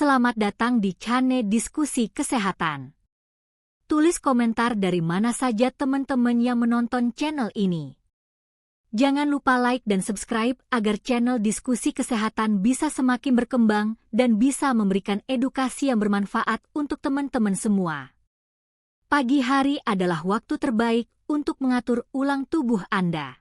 selamat datang di channel Diskusi Kesehatan. Tulis komentar dari mana saja teman-teman yang menonton channel ini. Jangan lupa like dan subscribe agar channel Diskusi Kesehatan bisa semakin berkembang dan bisa memberikan edukasi yang bermanfaat untuk teman-teman semua. Pagi hari adalah waktu terbaik untuk mengatur ulang tubuh Anda.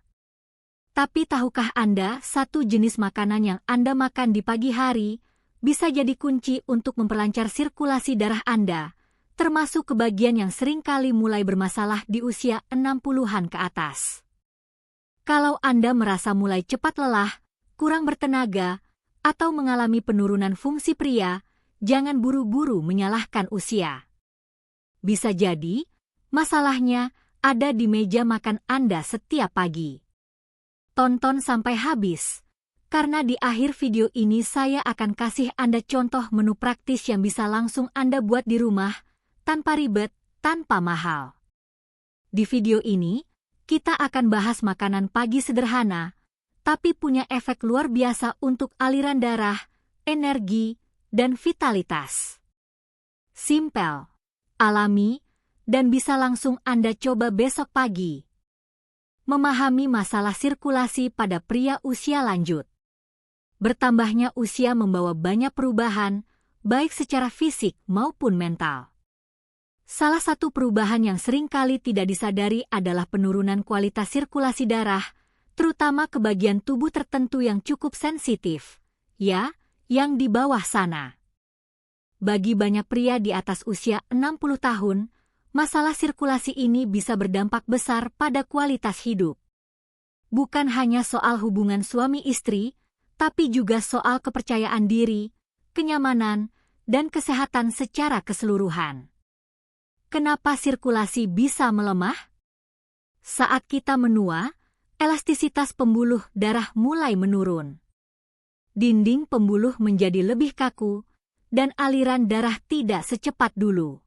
Tapi tahukah Anda satu jenis makanan yang Anda makan di pagi hari bisa jadi kunci untuk memperlancar sirkulasi darah Anda, termasuk ke bagian yang seringkali mulai bermasalah di usia 60-an ke atas. Kalau Anda merasa mulai cepat lelah, kurang bertenaga, atau mengalami penurunan fungsi pria, jangan buru-buru menyalahkan usia. Bisa jadi, masalahnya ada di meja makan Anda setiap pagi. Tonton sampai habis, karena di akhir video ini saya akan kasih Anda contoh menu praktis yang bisa langsung Anda buat di rumah, tanpa ribet, tanpa mahal. Di video ini, kita akan bahas makanan pagi sederhana, tapi punya efek luar biasa untuk aliran darah, energi, dan vitalitas. Simpel, alami, dan bisa langsung Anda coba besok pagi. Memahami masalah sirkulasi pada pria usia lanjut. Bertambahnya usia membawa banyak perubahan, baik secara fisik maupun mental. Salah satu perubahan yang seringkali tidak disadari adalah penurunan kualitas sirkulasi darah, terutama ke bagian tubuh tertentu yang cukup sensitif, yang di bawah sana. Bagi banyak pria di atas usia 60 tahun, masalah sirkulasi ini bisa berdampak besar pada kualitas hidup. Bukan hanya soal hubungan suami istri, tapi juga soal kepercayaan diri, kenyamanan, dan kesehatan secara keseluruhan. Kenapa sirkulasi bisa melemah? Saat kita menua, elastisitas pembuluh darah mulai menurun. Dinding pembuluh menjadi lebih kaku, dan aliran darah tidak secepat dulu.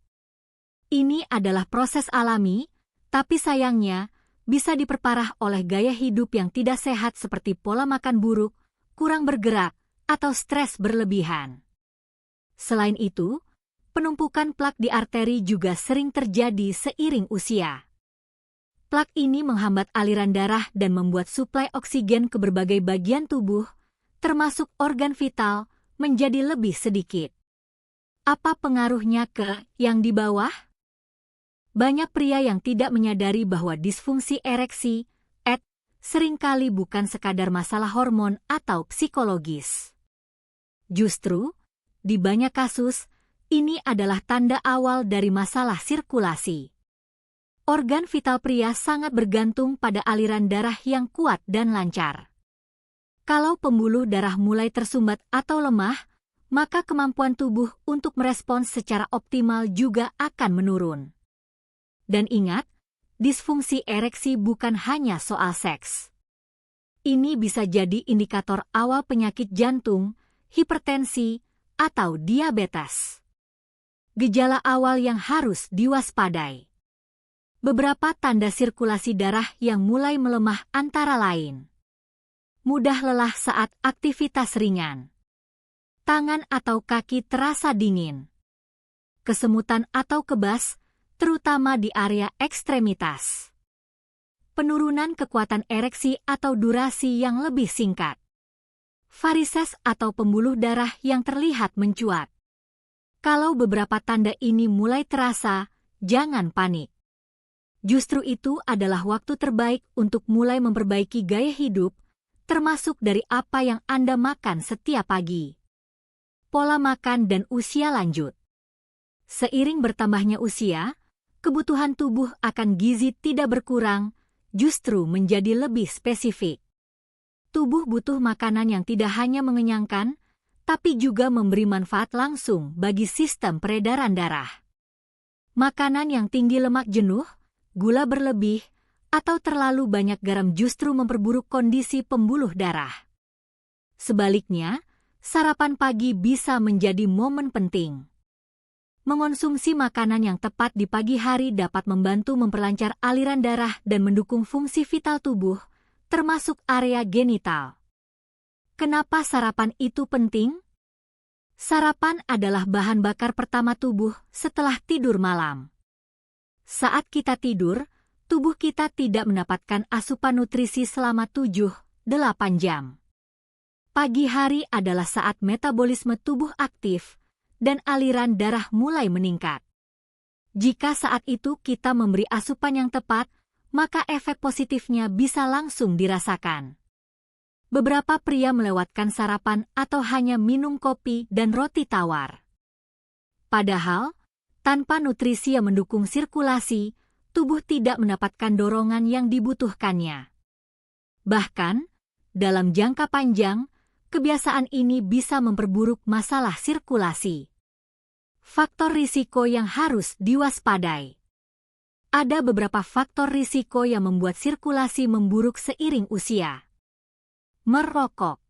Ini adalah proses alami, tapi sayangnya bisa diperparah oleh gaya hidup yang tidak sehat seperti pola makan buruk, kurang bergerak, atau stres berlebihan. Selain itu, penumpukan plak di arteri juga sering terjadi seiring usia. Plak ini menghambat aliran darah dan membuat suplai oksigen ke berbagai bagian tubuh, termasuk organ vital, menjadi lebih sedikit. Apa pengaruhnya ke yang di bawah? Banyak pria yang tidak menyadari bahwa disfungsi ereksi, seringkali bukan sekadar masalah hormon atau psikologis. Justru, di banyak kasus, ini adalah tanda awal dari masalah sirkulasi. Organ vital pria sangat bergantung pada aliran darah yang kuat dan lancar. Kalau pembuluh darah mulai tersumbat atau lemah, maka kemampuan tubuh untuk merespons secara optimal juga akan menurun. Dan ingat, disfungsi ereksi bukan hanya soal seks. Ini bisa jadi indikator awal penyakit jantung, hipertensi, atau diabetes. Gejala awal yang harus diwaspadai. Beberapa tanda sirkulasi darah yang mulai melemah antara lain. Mudah lelah saat aktivitas ringan. Tangan atau kaki terasa dingin. Kesemutan atau kebas, terutama di area ekstremitas. Penurunan kekuatan ereksi atau durasi yang lebih singkat. Varises atau pembuluh darah yang terlihat mencuat. Kalau beberapa tanda ini mulai terasa, jangan panik. Justru itu adalah waktu terbaik untuk mulai memperbaiki gaya hidup, termasuk dari apa yang Anda makan setiap pagi. Pola makan dan usia lanjut. Seiring bertambahnya usia, kebutuhan tubuh akan gizi tidak berkurang, justru menjadi lebih spesifik. Tubuh butuh makanan yang tidak hanya mengenyangkan, tapi juga memberi manfaat langsung bagi sistem peredaran darah. Makanan yang tinggi lemak jenuh, gula berlebih, atau terlalu banyak garam justru memperburuk kondisi pembuluh darah. Sebaliknya, sarapan pagi bisa menjadi momen penting. Mengonsumsi makanan yang tepat di pagi hari dapat membantu memperlancar aliran darah dan mendukung fungsi vital tubuh, termasuk area genital. Kenapa sarapan itu penting? Sarapan adalah bahan bakar pertama tubuh setelah tidur malam. Saat kita tidur, tubuh kita tidak mendapatkan asupan nutrisi selama 7-8 jam. Pagi hari adalah saat metabolisme tubuh aktif dan aliran darah mulai meningkat. Jika saat itu kita memberi asupan yang tepat, maka efek positifnya bisa langsung dirasakan. Beberapa pria melewatkan sarapan atau hanya minum kopi dan roti tawar. Padahal, tanpa nutrisi yang mendukung sirkulasi, tubuh tidak mendapatkan dorongan yang dibutuhkannya. Bahkan, dalam jangka panjang, kebiasaan ini bisa memperburuk masalah sirkulasi. Faktor risiko yang harus diwaspadai. Ada beberapa faktor risiko yang membuat sirkulasi memburuk seiring usia. Merokok,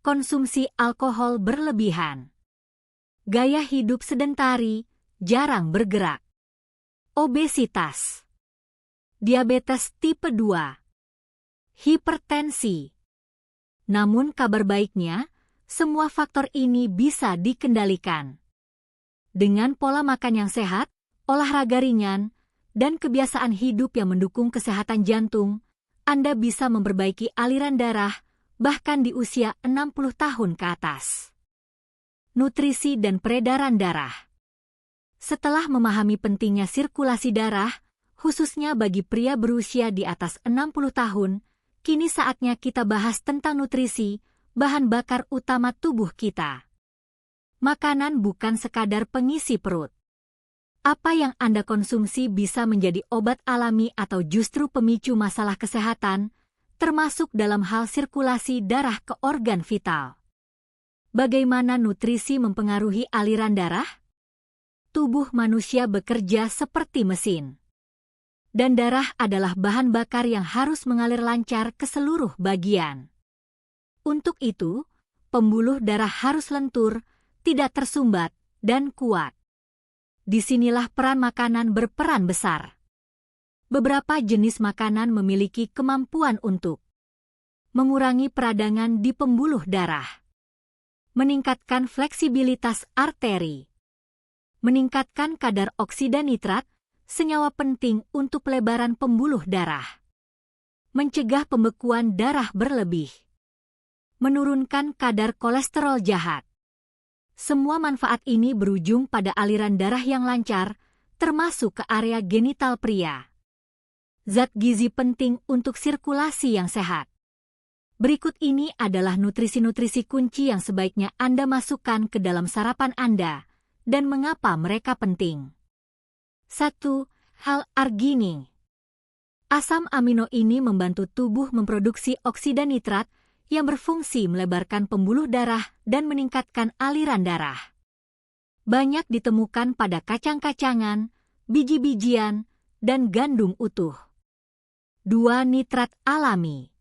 konsumsi alkohol berlebihan, gaya hidup sedentari, jarang bergerak, obesitas, diabetes tipe 2, hipertensi. Namun kabar baiknya, semua faktor ini bisa dikendalikan. Dengan pola makan yang sehat, olahraga ringan, dan kebiasaan hidup yang mendukung kesehatan jantung, Anda bisa memperbaiki aliran darah bahkan di usia 60 tahun ke atas. Nutrisi dan peredaran darah. Setelah memahami pentingnya sirkulasi darah, khususnya bagi pria berusia di atas 60 tahun, kini saatnya kita bahas tentang nutrisi, bahan bakar utama tubuh kita. Makanan bukan sekadar pengisi perut. Apa yang Anda konsumsi bisa menjadi obat alami atau justru pemicu masalah kesehatan, termasuk dalam hal sirkulasi darah ke organ vital. Bagaimana nutrisi mempengaruhi aliran darah? Tubuh manusia bekerja seperti mesin. Dan darah adalah bahan bakar yang harus mengalir lancar ke seluruh bagian. Untuk itu, pembuluh darah harus lentur, tidak tersumbat, dan kuat. Disinilah peran makanan berperan besar. Beberapa jenis makanan memiliki kemampuan untuk mengurangi peradangan di pembuluh darah, meningkatkan fleksibilitas arteri, meningkatkan kadar oksida nitrat, senyawa penting untuk pelebaran pembuluh darah, mencegah pembekuan darah berlebih, menurunkan kadar kolesterol jahat. Semua manfaat ini berujung pada aliran darah yang lancar, termasuk ke area genital pria. Zat gizi penting untuk sirkulasi yang sehat. Berikut ini adalah nutrisi-nutrisi kunci yang sebaiknya Anda masukkan ke dalam sarapan Anda, dan mengapa mereka penting. 1. L-arginine. Asam amino ini membantu tubuh memproduksi oksida nitrat yang berfungsi melebarkan pembuluh darah dan meningkatkan aliran darah. Banyak ditemukan pada kacang-kacangan, biji-bijian, dan gandum utuh. 2. Nitrat alami.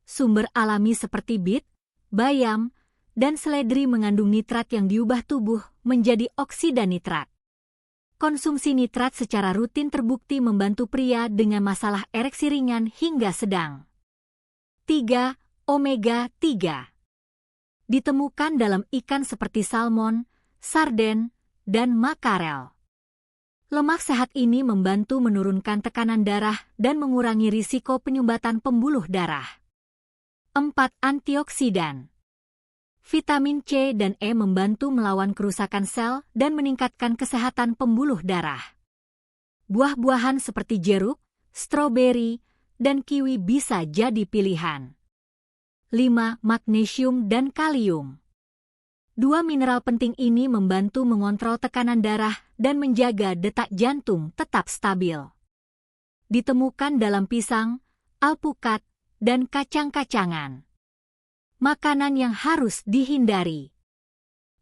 Sumber alami seperti bit, bayam, dan seledri mengandung nitrat yang diubah tubuh menjadi oksida nitrat. Konsumsi nitrat secara rutin terbukti membantu pria dengan masalah ereksi ringan hingga sedang. 3. Omega 3. Ditemukan dalam ikan seperti salmon, sarden, dan makarel. Lemak sehat ini membantu menurunkan tekanan darah dan mengurangi risiko penyumbatan pembuluh darah. 4. Antioksidan. Vitamin C dan E membantu melawan kerusakan sel dan meningkatkan kesehatan pembuluh darah. Buah-buahan seperti jeruk, stroberi, dan kiwi bisa jadi pilihan. 5. Magnesium dan kalium. Dua mineral penting ini membantu mengontrol tekanan darah dan menjaga detak jantung tetap stabil. Ditemukan dalam pisang, alpukat, dan kacang-kacangan. Makanan yang harus dihindari.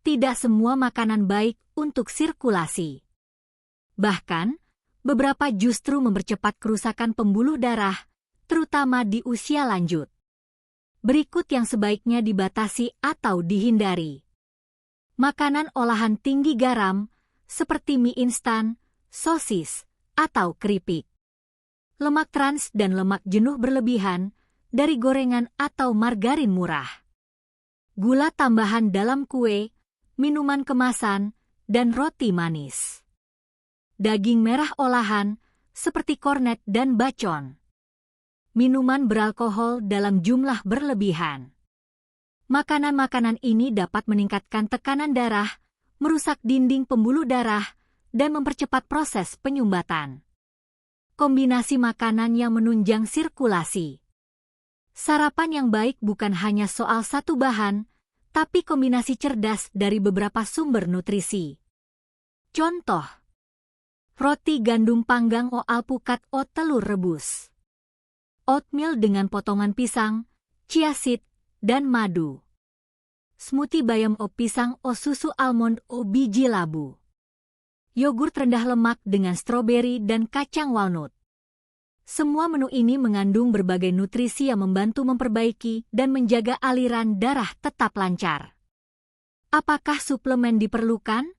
Tidak semua makanan baik untuk sirkulasi. Bahkan, beberapa justru mempercepat kerusakan pembuluh darah, terutama di usia lanjut. Berikut yang sebaiknya dibatasi atau dihindari. Makanan olahan tinggi garam, seperti mie instan, sosis, atau keripik. Lemak trans dan lemak jenuh berlebihan, dari gorengan atau margarin murah. Gula tambahan dalam kue, minuman kemasan, dan roti manis. Daging merah olahan, seperti kornet dan bacon. Minuman beralkohol dalam jumlah berlebihan. Makanan-makanan ini dapat meningkatkan tekanan darah, merusak dinding pembuluh darah, dan mempercepat proses penyumbatan. Kombinasi makanan yang menunjang sirkulasi. Sarapan yang baik bukan hanya soal satu bahan, tapi kombinasi cerdas dari beberapa sumber nutrisi. Contoh: roti gandum panggang o alpukat o telur rebus. Oatmeal dengan potongan pisang, chia seed, dan madu. Smoothie bayam o pisang o susu almond o biji labu. Yogurt rendah lemak dengan stroberi dan kacang walnut. Semua menu ini mengandung berbagai nutrisi yang membantu memperbaiki dan menjaga aliran darah tetap lancar. Apakah suplemen diperlukan?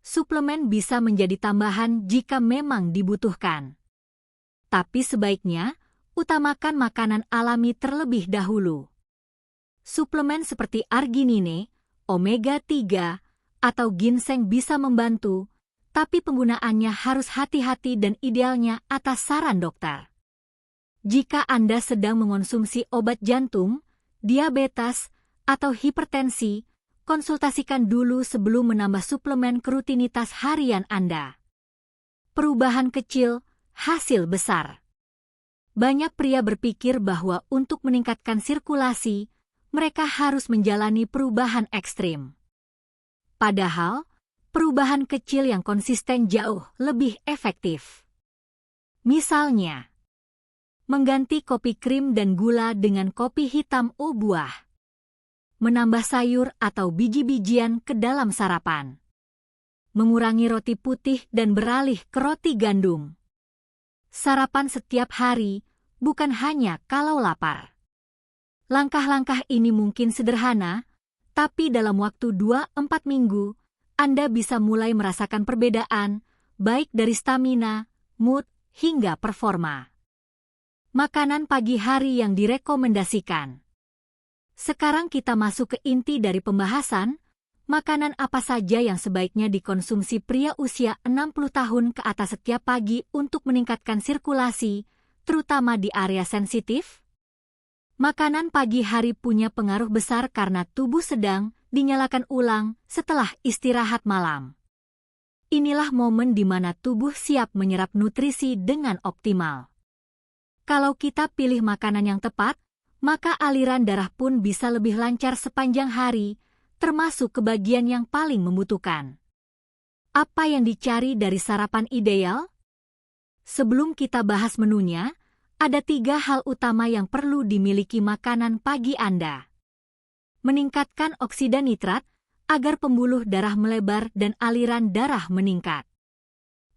Suplemen bisa menjadi tambahan jika memang dibutuhkan. Tapi sebaiknya, utamakan makanan alami terlebih dahulu. Suplemen seperti arginine, omega 3, atau ginseng bisa membantu, tapi penggunaannya harus hati-hati dan idealnya atas saran dokter. Jika Anda sedang mengonsumsi obat jantung, diabetes, atau hipertensi, konsultasikan dulu sebelum menambah suplemen ke rutinitas harian Anda. Perubahan kecil, hasil besar. Banyak pria berpikir bahwa untuk meningkatkan sirkulasi, mereka harus menjalani perubahan ekstrim. Padahal, perubahan kecil yang konsisten jauh lebih efektif. Misalnya, mengganti kopi krim dan gula dengan kopi hitam o buah. Menambah sayur atau biji-bijian ke dalam sarapan. Mengurangi roti putih dan beralih ke roti gandum. Sarapan setiap hari, bukan hanya kalau lapar. Langkah-langkah ini mungkin sederhana, tapi dalam waktu 2-4 minggu, Anda bisa mulai merasakan perbedaan, baik dari stamina, mood, hingga performa. Makanan pagi hari yang direkomendasikan. Sekarang kita masuk ke inti dari pembahasan, makanan apa saja yang sebaiknya dikonsumsi pria usia 60 tahun ke atas setiap pagi untuk meningkatkan sirkulasi, terutama di area sensitif? Makanan pagi hari punya pengaruh besar karena tubuh sedang dinyalakan ulang setelah istirahat malam. Inilah momen di mana tubuh siap menyerap nutrisi dengan optimal. Kalau kita pilih makanan yang tepat, maka aliran darah pun bisa lebih lancar sepanjang hari, termasuk ke bagian yang paling membutuhkan. Apa yang dicari dari sarapan ideal? Sebelum kita bahas menunya, ada 3 hal utama yang perlu dimiliki makanan pagi Anda. Meningkatkan oksida nitrat, agar pembuluh darah melebar dan aliran darah meningkat.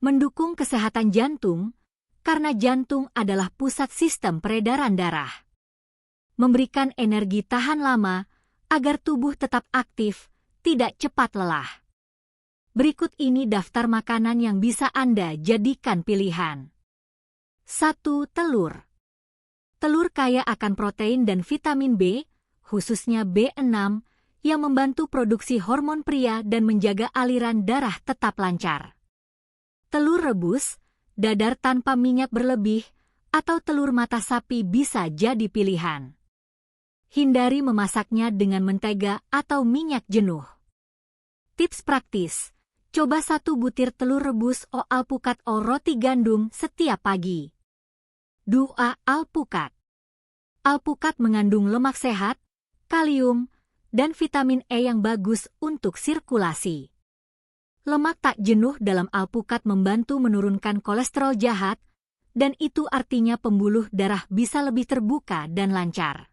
Mendukung kesehatan jantung, karena jantung adalah pusat sistem peredaran darah. Memberikan energi tahan lama, agar tubuh tetap aktif, tidak cepat lelah. Berikut ini daftar makanan yang bisa Anda jadikan pilihan. 1. Telur. Telur kaya akan protein dan vitamin B, khususnya B6, yang membantu produksi hormon pria dan menjaga aliran darah tetap lancar. Telur rebus, dadar tanpa minyak berlebih, atau telur mata sapi bisa jadi pilihan. Hindari memasaknya dengan mentega atau minyak jenuh. Tips praktis, coba 1 butir telur rebus o alpukat o roti gandum setiap pagi. 2. Alpukat. Alpukat mengandung lemak sehat, kalium, dan vitamin E yang bagus untuk sirkulasi. Lemak tak jenuh dalam alpukat membantu menurunkan kolesterol jahat, dan itu artinya pembuluh darah bisa lebih terbuka dan lancar.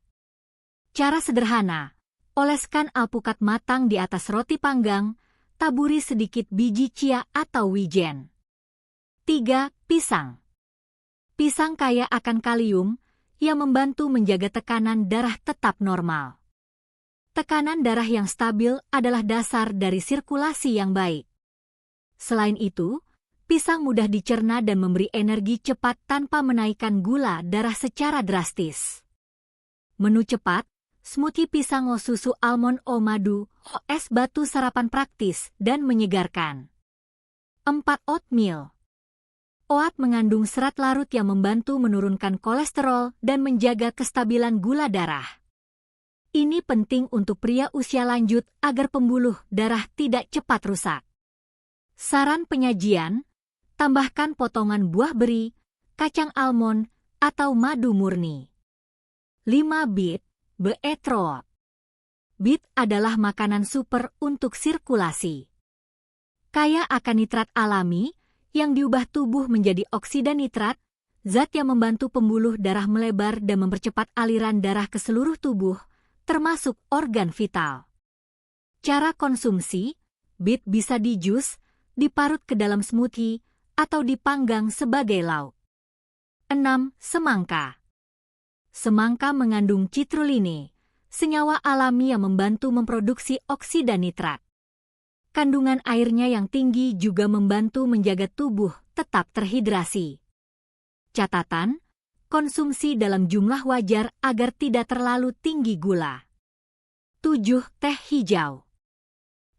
Cara sederhana, oleskan alpukat matang di atas roti panggang, taburi sedikit biji chia atau wijen. 3. Pisang. Pisang kaya akan kalium, yang membantu menjaga tekanan darah tetap normal. Tekanan darah yang stabil adalah dasar dari sirkulasi yang baik. Selain itu, pisang mudah dicerna dan memberi energi cepat tanpa menaikkan gula darah secara drastis. Menu cepat, smoothie pisang o susu almond o madu Es batu sarapan praktis dan menyegarkan. 4. Oatmeal. Oat mengandung serat larut yang membantu menurunkan kolesterol dan menjaga kestabilan gula darah. Ini penting untuk pria usia lanjut agar pembuluh darah tidak cepat rusak. Saran penyajian, tambahkan potongan buah beri, kacang almond, atau madu murni. 5. Beet, beetroot. Beet adalah makanan super untuk sirkulasi. Kaya akan nitrat alami, yang diubah tubuh menjadi oksida nitrat, zat yang membantu pembuluh darah melebar dan mempercepat aliran darah ke seluruh tubuh, termasuk organ vital. Cara konsumsi, beet bisa dijus, diparut ke dalam smoothie, atau dipanggang sebagai lauk. 6. Semangka. Semangka mengandung citruline, senyawa alami yang membantu memproduksi oksida nitrat. Kandungan airnya yang tinggi juga membantu menjaga tubuh tetap terhidrasi. Catatan, konsumsi dalam jumlah wajar agar tidak terlalu tinggi gula. 7. Teh hijau.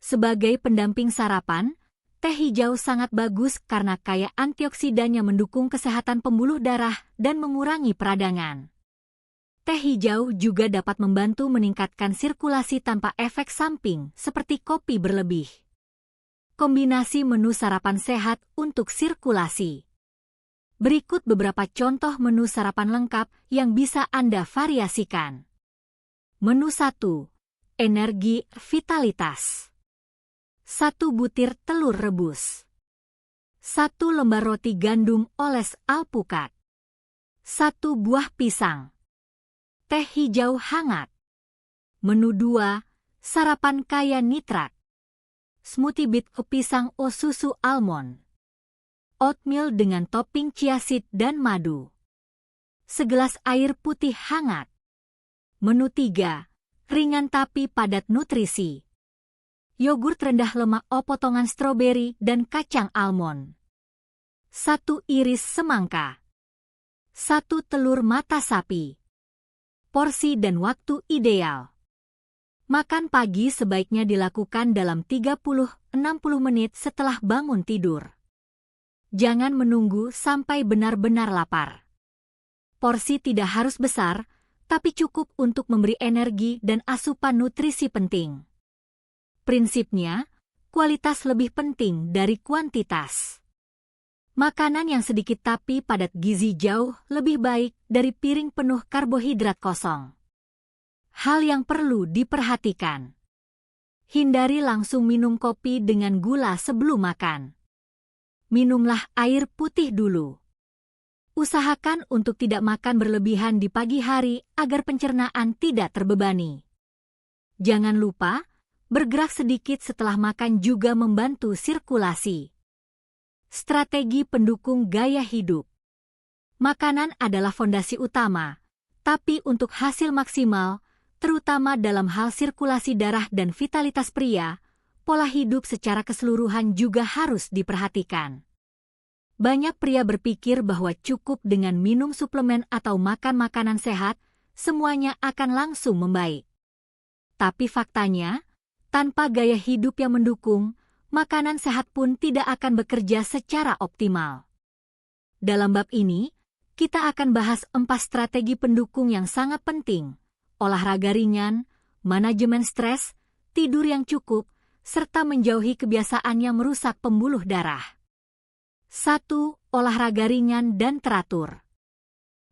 Sebagai pendamping sarapan, teh hijau sangat bagus karena kaya antioksidan yang mendukung kesehatan pembuluh darah dan mengurangi peradangan. Teh hijau juga dapat membantu meningkatkan sirkulasi tanpa efek samping seperti kopi berlebih. Kombinasi menu sarapan sehat untuk sirkulasi. Berikut beberapa contoh menu sarapan lengkap yang bisa Anda variasikan. Menu 1. Energi vitalitas. 1 butir telur rebus. 1 lembar roti gandum oles alpukat. 1 buah pisang. Teh hijau hangat. Menu 2. Sarapan kaya nitrat. Smoothie beet pisang o susu almond. Oatmeal dengan topping chia seed dan madu. Segelas air putih hangat. Menu 3. Ringan tapi padat nutrisi. Yogurt rendah lemak o potongan stroberi dan kacang almond. 1 iris semangka. 1 telur mata sapi. Porsi dan waktu ideal. Makan pagi sebaiknya dilakukan dalam 30-60 menit setelah bangun tidur. Jangan menunggu sampai benar-benar lapar. Porsi tidak harus besar, tapi cukup untuk memberi energi dan asupan nutrisi penting. Prinsipnya, kualitas lebih penting dari kuantitas. Makanan yang sedikit tapi padat gizi jauh lebih baik dari piring penuh karbohidrat kosong. Hal yang perlu diperhatikan. Hindari langsung minum kopi dengan gula sebelum makan. Minumlah air putih dulu. Usahakan untuk tidak makan berlebihan di pagi hari agar pencernaan tidak terbebani. Jangan lupa, bergerak sedikit setelah makan juga membantu sirkulasi. Strategi pendukung gaya hidup. Makanan adalah fondasi utama, tapi untuk hasil maksimal, terutama dalam hal sirkulasi darah dan vitalitas pria, pola hidup secara keseluruhan juga harus diperhatikan. Banyak pria berpikir bahwa cukup dengan minum suplemen atau makan makanan sehat, semuanya akan langsung membaik. Tapi faktanya, tanpa gaya hidup yang mendukung, makanan sehat pun tidak akan bekerja secara optimal. Dalam bab ini, kita akan bahas 4 strategi pendukung yang sangat penting. Olahraga ringan, manajemen stres, tidur yang cukup, serta menjauhi kebiasaan yang merusak pembuluh darah. 1. Olahraga ringan dan teratur.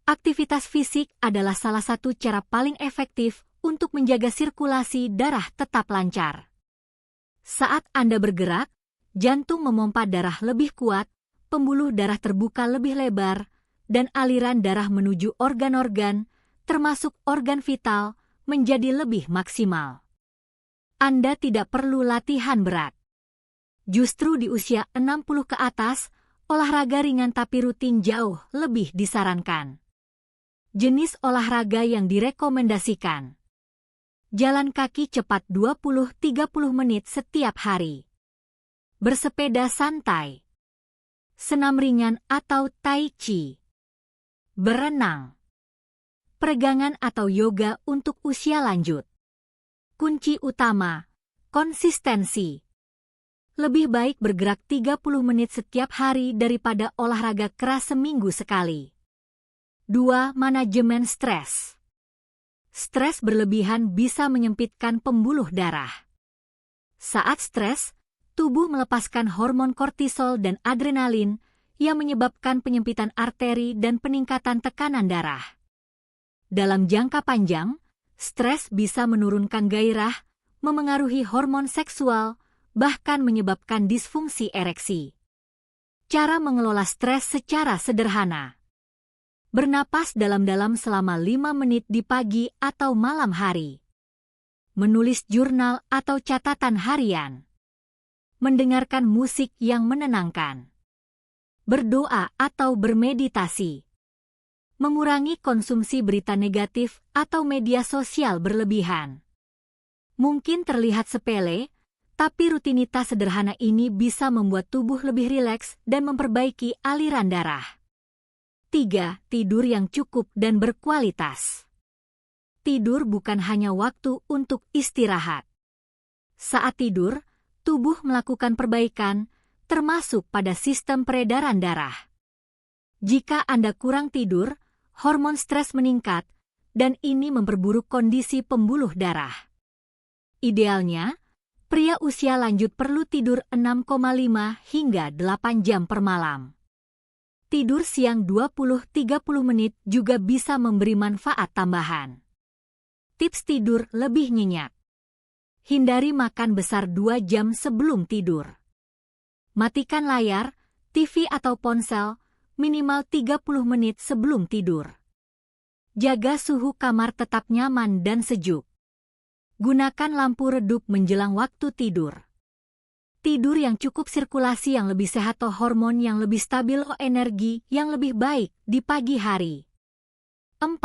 Aktivitas fisik adalah salah satu cara paling efektif untuk menjaga sirkulasi darah tetap lancar. Saat Anda bergerak, jantung memompa darah lebih kuat, pembuluh darah terbuka lebih lebar, dan aliran darah menuju organ-organ, termasuk organ vital, menjadi lebih maksimal. Anda tidak perlu latihan berat. Justru di usia 60 ke atas, olahraga ringan tapi rutin jauh lebih disarankan. Jenis olahraga yang direkomendasikan. Jalan kaki cepat 20-30 menit setiap hari. Bersepeda santai. Senam ringan atau tai chi. Berenang. Peregangan atau yoga untuk usia lanjut. Kunci utama, Konsistensi. Lebih baik bergerak 30 menit setiap hari daripada olahraga keras seminggu sekali. 2. Manajemen stres. Stres berlebihan bisa menyempitkan pembuluh darah. Saat stres, tubuh melepaskan hormon kortisol dan adrenalin yang menyebabkan penyempitan arteri dan peningkatan tekanan darah. Dalam jangka panjang, stres bisa menurunkan gairah, memengaruhi hormon seksual, bahkan menyebabkan disfungsi ereksi. Cara mengelola stres secara sederhana. Bernapas dalam-dalam selama 5 menit di pagi atau malam hari. Menulis jurnal atau catatan harian. Mendengarkan musik yang menenangkan. Berdoa atau bermeditasi. Mengurangi konsumsi berita negatif atau media sosial berlebihan. Mungkin terlihat sepele, tapi rutinitas sederhana ini bisa membuat tubuh lebih rileks dan memperbaiki aliran darah. 3. Tidur yang cukup dan berkualitas. Tidur bukan hanya waktu untuk istirahat. Saat tidur, tubuh melakukan perbaikan, termasuk pada sistem peredaran darah. Jika Anda kurang tidur, hormon stres meningkat, dan ini memperburuk kondisi pembuluh darah. Idealnya, pria usia lanjut perlu tidur 6,5 hingga 8 jam per malam. Tidur siang 20-30 menit juga bisa memberi manfaat tambahan. Tips tidur lebih nyenyak. Hindari makan besar 2 jam sebelum tidur. Matikan layar, TV atau ponsel minimal 30 menit sebelum tidur. Jaga suhu kamar tetap nyaman dan sejuk. Gunakan lampu redup menjelang waktu tidur. Tidur yang cukup, sirkulasi yang lebih sehat, hormon yang lebih stabil, energi yang lebih baik di pagi hari. 4.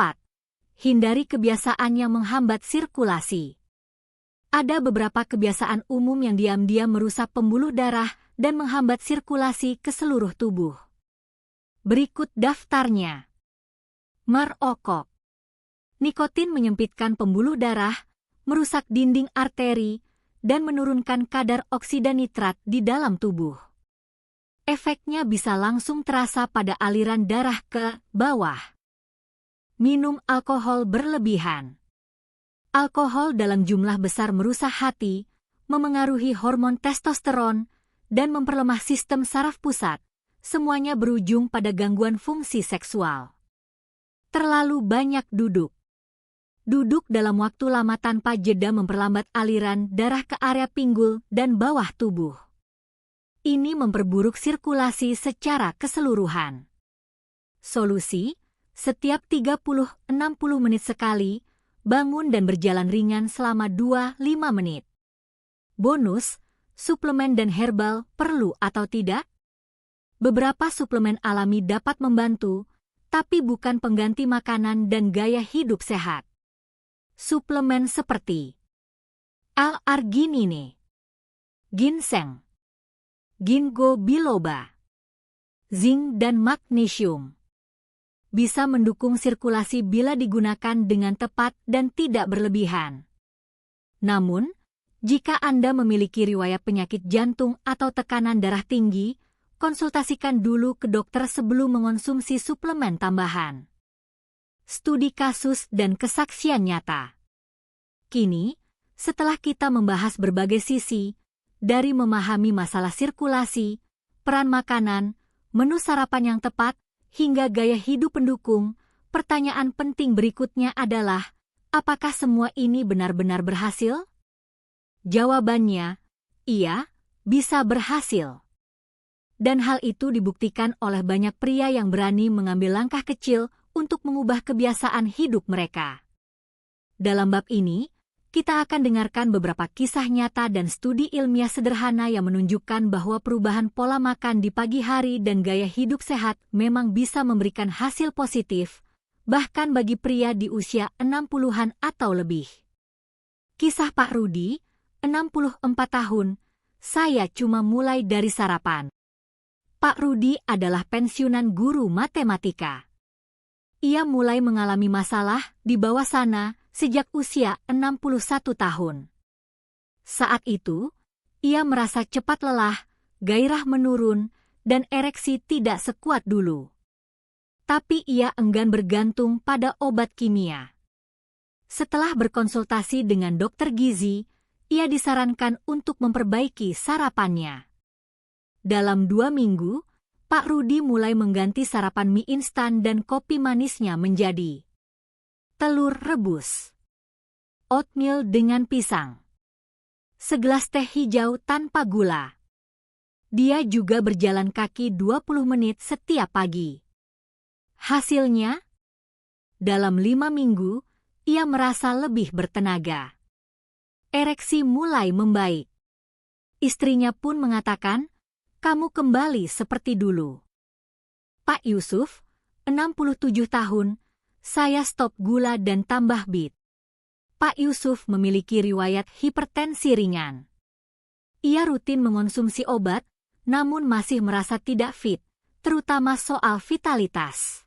Hindari kebiasaan yang menghambat sirkulasi. Ada beberapa kebiasaan umum yang diam-diam merusak pembuluh darah dan menghambat sirkulasi ke seluruh tubuh. Berikut daftarnya. Merokok. Nikotin menyempitkan pembuluh darah, merusak dinding arteri, dan menurunkan kadar oksida nitrat di dalam tubuh. Efeknya bisa langsung terasa pada aliran darah ke bawah. Minum alkohol berlebihan. Alkohol dalam jumlah besar merusak hati, memengaruhi hormon testosteron, dan memperlemah sistem saraf pusat. Semuanya berujung pada gangguan fungsi seksual. Terlalu banyak duduk. Duduk dalam waktu lama tanpa jeda memperlambat aliran darah ke area pinggul dan bawah tubuh. Ini memperburuk sirkulasi secara keseluruhan. Solusi, setiap 30-60 menit sekali, bangun dan berjalan ringan selama 2-5 menit. Bonus, suplemen dan herbal perlu atau tidak? Beberapa suplemen alami dapat membantu, tapi bukan pengganti makanan dan gaya hidup sehat. Suplemen seperti L-arginine, ginseng, ginkgo biloba, zinc dan magnesium bisa mendukung sirkulasi bila digunakan dengan tepat dan tidak berlebihan. Namun, jika Anda memiliki riwayat penyakit jantung atau tekanan darah tinggi, konsultasikan dulu ke dokter sebelum mengonsumsi suplemen tambahan. Studi kasus dan kesaksian nyata. Kini, setelah kita membahas berbagai sisi, dari memahami masalah sirkulasi, peran makanan, menu sarapan yang tepat, hingga gaya hidup pendukung, pertanyaan penting berikutnya adalah, apakah semua ini benar-benar berhasil? Jawabannya, iya, bisa berhasil. Dan hal itu dibuktikan oleh banyak pria yang berani mengambil langkah kecil untuk mengubah kebiasaan hidup mereka. Dalam bab ini, kita akan dengarkan beberapa kisah nyata dan studi ilmiah sederhana yang menunjukkan bahwa perubahan pola makan di pagi hari dan gaya hidup sehat memang bisa memberikan hasil positif, bahkan bagi pria di usia 60-an atau lebih. Kisah Pak Rudi, 64 tahun, saya cuma mulai dari sarapan. Pak Rudi adalah pensiunan guru matematika. Ia mulai mengalami masalah di bawah sana sejak usia 61 tahun. Saat itu, ia merasa cepat lelah, gairah menurun, dan ereksi tidak sekuat dulu. Tapi ia enggan bergantung pada obat kimia. Setelah berkonsultasi dengan dokter gizi, ia disarankan untuk memperbaiki sarapannya. Dalam 2 minggu, Pak Rudi mulai mengganti sarapan mie instan dan kopi manisnya menjadi telur rebus, oatmeal dengan pisang, segelas teh hijau tanpa gula. Dia juga berjalan kaki 20 menit setiap pagi. Hasilnya, dalam 5 minggu, ia merasa lebih bertenaga. Ereksi mulai membaik. Istrinya pun mengatakan, "Kamu kembali seperti dulu." Pak Yusuf, 67 tahun, "Saya stop gula dan tambah BIT." Pak Yusuf memiliki riwayat hipertensi ringan. Ia rutin mengonsumsi obat, namun masih merasa tidak fit, terutama soal vitalitas.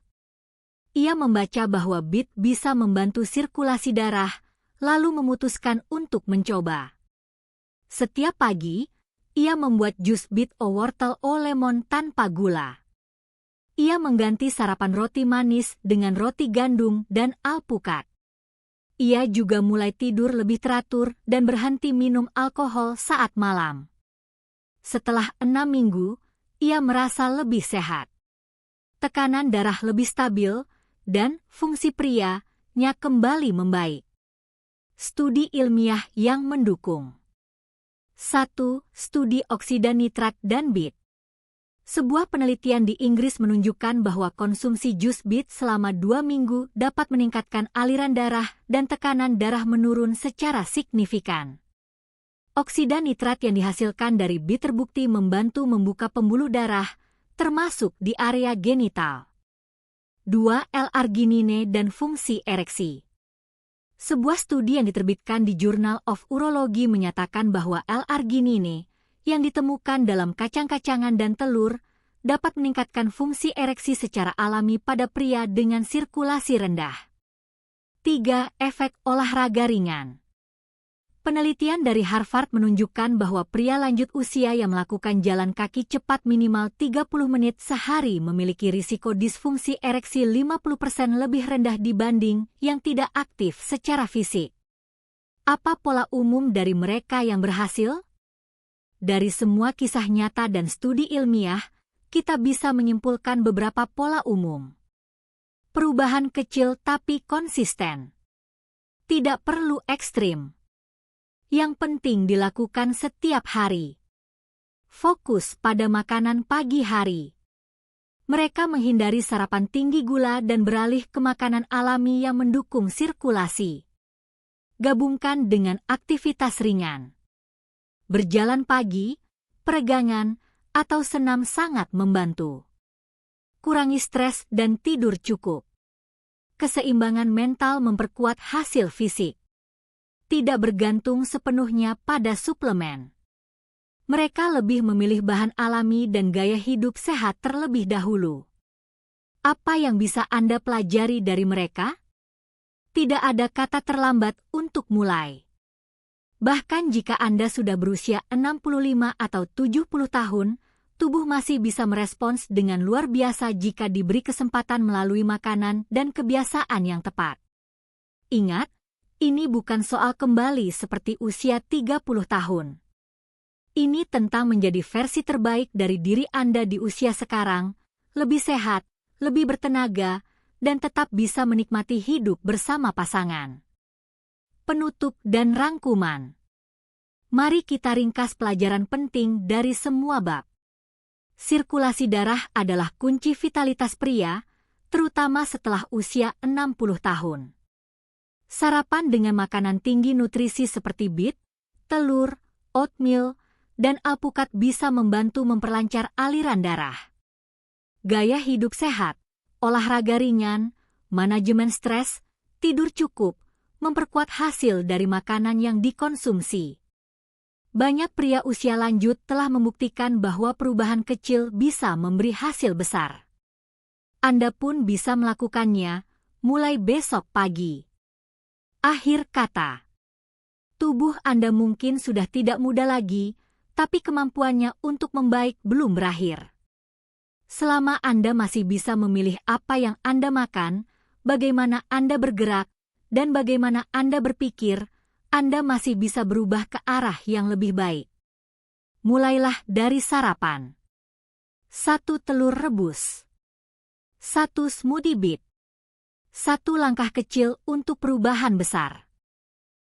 Ia membaca bahwa BIT bisa membantu sirkulasi darah, lalu memutuskan untuk mencoba. Setiap pagi, ia membuat jus BIT o wortel o lemon tanpa gula. Ia mengganti sarapan roti manis dengan roti gandum dan alpukat. Ia juga mulai tidur lebih teratur dan berhenti minum alkohol saat malam. Setelah 6 minggu, ia merasa lebih sehat. Tekanan darah lebih stabil, dan fungsi prianya kembali membaik. Studi ilmiah yang mendukung. 1. Studi oksida nitrat dan BIT. Sebuah penelitian di Inggris menunjukkan bahwa konsumsi jus BIT selama 2 minggu dapat meningkatkan aliran darah dan tekanan darah menurun secara signifikan. Oksida nitrat yang dihasilkan dari BIT terbukti membantu membuka pembuluh darah, termasuk di area genital. 2. L-arginine dan fungsi ereksi. Sebuah studi yang diterbitkan di Journal of Urology menyatakan bahwa L-arginine yang ditemukan dalam kacang-kacangan dan telur dapat meningkatkan fungsi ereksi secara alami pada pria dengan sirkulasi rendah. 3. Efek olahraga ringan. Penelitian dari Harvard menunjukkan bahwa pria lanjut usia yang melakukan jalan kaki cepat minimal 30 menit sehari memiliki risiko disfungsi ereksi 50% lebih rendah dibanding yang tidak aktif secara fisik. Apa pola umum dari mereka yang berhasil? Dari semua kisah nyata dan studi ilmiah, kita bisa menyimpulkan beberapa pola umum. Perubahan kecil tapi konsisten. Tidak perlu ekstrim. Yang penting dilakukan setiap hari. Fokus pada makanan pagi hari. Mereka menghindari sarapan tinggi gula dan beralih ke makanan alami yang mendukung sirkulasi. Gabungkan dengan aktivitas ringan. Berjalan pagi, peregangan, atau senam sangat membantu. Kurangi stres dan tidur cukup. Keseimbangan mental memperkuat hasil fisik. Tidak bergantung sepenuhnya pada suplemen. Mereka lebih memilih bahan alami dan gaya hidup sehat terlebih dahulu. Apa yang bisa Anda pelajari dari mereka? Tidak ada kata terlambat untuk mulai. Bahkan jika Anda sudah berusia 65 atau 70 tahun, tubuh masih bisa merespons dengan luar biasa jika diberi kesempatan melalui makanan dan kebiasaan yang tepat. Ingat, ini bukan soal kembali seperti usia 30 tahun. Ini tentang menjadi versi terbaik dari diri Anda di usia sekarang, lebih sehat, lebih bertenaga, dan tetap bisa menikmati hidup bersama pasangan. Penutup dan rangkuman. Mari kita ringkas pelajaran penting dari semua bab. Sirkulasi darah adalah kunci vitalitas pria, terutama setelah usia 60 tahun. Sarapan dengan makanan tinggi nutrisi seperti BIT, telur, oatmeal, dan alpukat bisa membantu memperlancar aliran darah. Gaya hidup sehat, olahraga ringan, manajemen stres, tidur cukup, memperkuat hasil dari makanan yang dikonsumsi. Banyak pria usia lanjut telah membuktikan bahwa perubahan kecil bisa memberi hasil besar. Anda pun bisa melakukannya mulai besok pagi. Akhir kata. Tubuh Anda mungkin sudah tidak muda lagi, tapi kemampuannya untuk membaik belum berakhir. Selama Anda masih bisa memilih apa yang Anda makan, bagaimana Anda bergerak, dan bagaimana Anda berpikir, Anda masih bisa berubah ke arah yang lebih baik. Mulailah dari sarapan. 1 telur rebus. 1 smoothie bit. 1 langkah kecil untuk perubahan besar.